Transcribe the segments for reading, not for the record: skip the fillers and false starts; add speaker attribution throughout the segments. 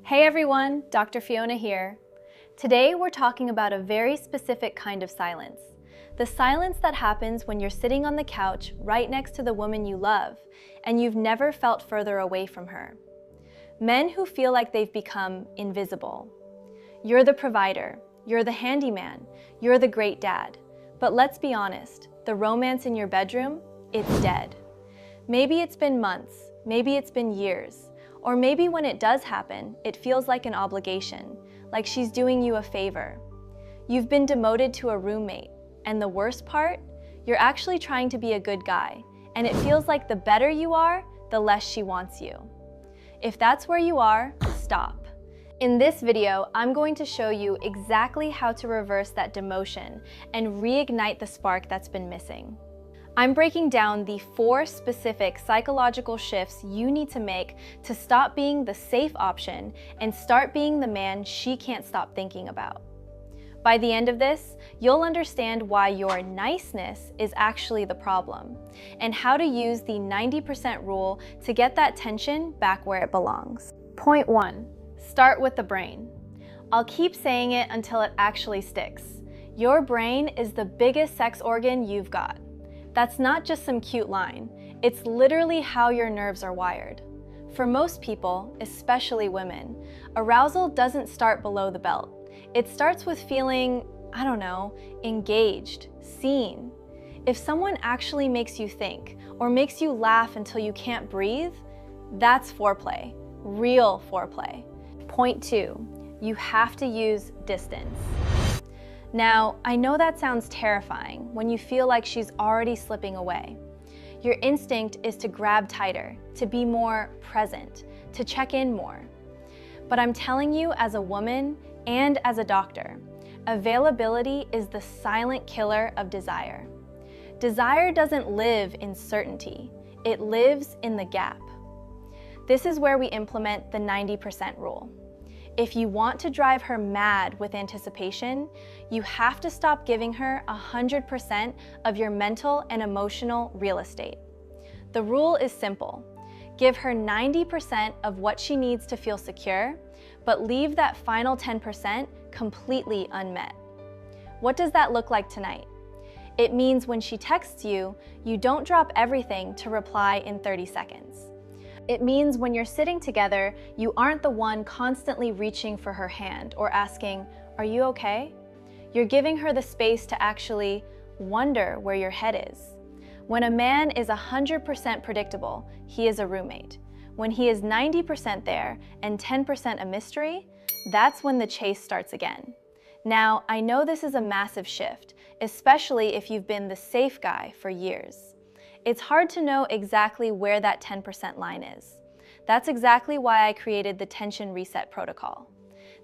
Speaker 1: Hey everyone, Dr. Fiona here. Today we're talking about a very specific kind of silence. The silence that happens when you're sitting on the couch right next to the woman you love and you've never felt further away from her. Men who feel like they've become invisible. You're the provider, you're the handyman, you're the great dad. But let's be honest, the romance in your bedroom, it's dead. Maybe it's been months, maybe it's been years. Or maybe when it does happen, it feels like an obligation, like she's doing you a favor. You've been demoted to a roommate, and the worst part? You're actually trying to be a good guy, and it feels like the better you are, the less she wants you. If that's where you are, stop. In this video, I'm going to show you exactly how to reverse that demotion and reignite the spark that's been missing. I'm breaking down the 4 specific psychological shifts you need to make to stop being the safe option and start being the man she can't stop thinking about. By the end of this, you'll understand why your niceness is actually the problem and how to use the 90% rule to get that tension back where it belongs. Point 1. Start with the brain. I'll keep saying it until it actually sticks. Your brain is the biggest sex organ you've got. That's not just some cute line. It's literally how your nerves are wired. For most people, especially women, arousal doesn't start below the belt. It starts with feeling, engaged, seen. If someone actually makes you think or makes you laugh until you can't breathe, that's foreplay, real foreplay. Point 2, you have to use distance. Now, I know that sounds terrifying when you feel like she's already slipping away. Your instinct is to grab tighter, to be more present, to check in more. But I'm telling you, as a woman and as a doctor, availability is the silent killer of desire. Desire doesn't live in certainty, it lives in the gap. This is where we implement the 90% rule. If you want to drive her mad with anticipation, you have to stop giving her 100% of your mental and emotional real estate. The rule is simple. Give her 90% of what she needs to feel secure, but leave that final 10% completely unmet. What does that look like tonight? It means when she texts you, you don't drop everything to reply in 30 seconds. It means when you're sitting together, you aren't the one constantly reaching for her hand or asking, "Are you okay?" You're giving her the space to actually wonder where your head is. When a man is 100% predictable, he is a roommate. When he is 90% there and 10% a mystery, that's when the chase starts again. Now, I know this is a massive shift, especially if you've been the safe guy for years. It's hard to know exactly where that 10% line is. That's exactly why I created the Tension Reset Protocol.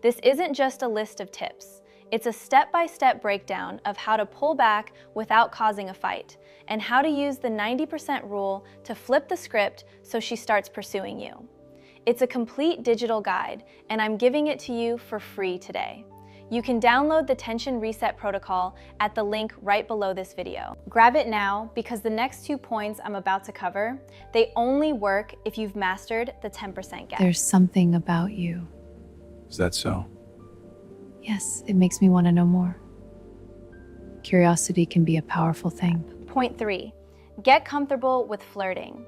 Speaker 1: This isn't just a list of tips. It's a step-by-step breakdown of how to pull back without causing a fight, and how to use the 90% rule to flip the script so she starts pursuing you. It's a complete digital guide, and I'm giving it to you for free today. You can download the Tension Reset Protocol at the link right below this video. Grab it now because the next 2 points I'm about to cover, they only work if you've mastered the 10% gap.
Speaker 2: There's something about you.
Speaker 3: Is that so?
Speaker 2: Yes, it makes me want to know more. Curiosity can be a powerful thing.
Speaker 1: Point 3, get comfortable with flirting.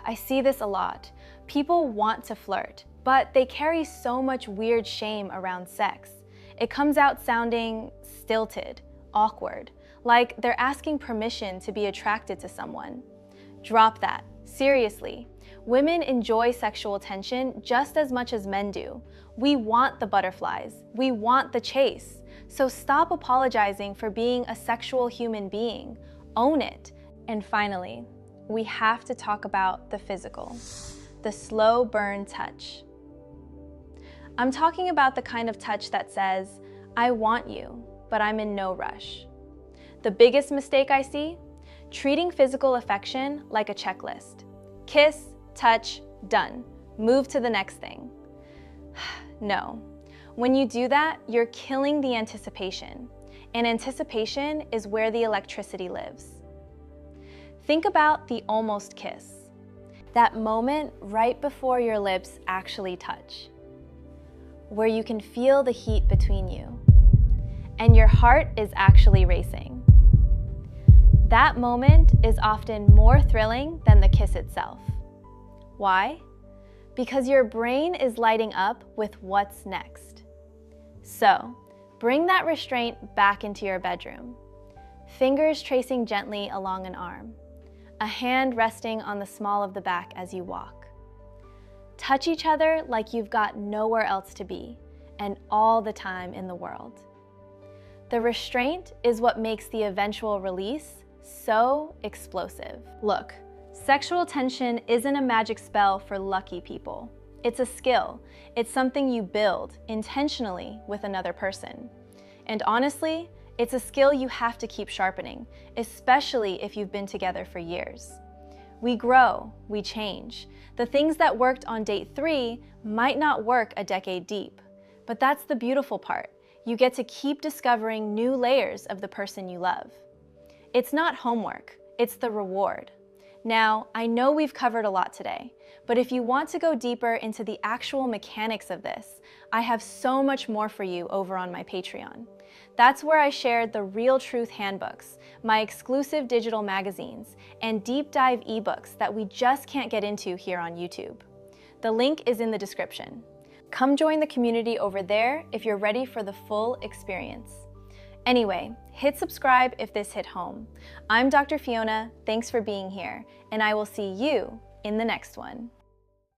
Speaker 1: I see this a lot. People want to flirt, but they carry so much weird shame around sex. It comes out sounding stilted, awkward, like they're asking permission to be attracted to someone. Drop that, seriously. Women enjoy sexual tension just as much as men do. We want the butterflies, we want the chase. So stop apologizing for being a sexual human being. Own it. And finally, we have to talk about the physical, the slow burn touch. I'm talking about the kind of touch that says, "I want you, but I'm in no rush." The biggest mistake I see? Treating physical affection like a checklist. Kiss, touch, done. Move to the next thing. No. When you do that, you're killing the anticipation. And anticipation is where the electricity lives. Think about the almost kiss. That moment right before your lips actually touch. where you can feel the heat between you, and your heart is actually racing. That moment is often more thrilling than the kiss itself. Why? Because your brain is lighting up with what's next. So, bring that restraint back into your bedroom. Fingers tracing gently along an arm, a hand resting on the small of the back as you walk. Touch each other like you've got nowhere else to be, and all the time in the world. The restraint is what makes the eventual release so explosive. Look, sexual tension isn't a magic spell for lucky people. It's a skill. It's something you build intentionally with another person. And honestly, it's a skill you have to keep sharpening, especially if you've been together for years. We grow, we change. The things that worked on date 3 might not work a decade deep. But that's the beautiful part. You get to keep discovering new layers of the person you love. It's not homework, it's the reward. Now, I know we've covered a lot today, but if you want to go deeper into the actual mechanics of this, I have so much more for you over on my Patreon. That's where I shared the Real Truth handbooks, my exclusive digital magazines, and deep dive ebooks that we just can't get into here on YouTube. The link is in the description. Come join the community over there if you're ready for the full experience. Anyway, hit subscribe if this hit home. I'm Dr. Fiona, thanks for being here, and I will see you in the next one.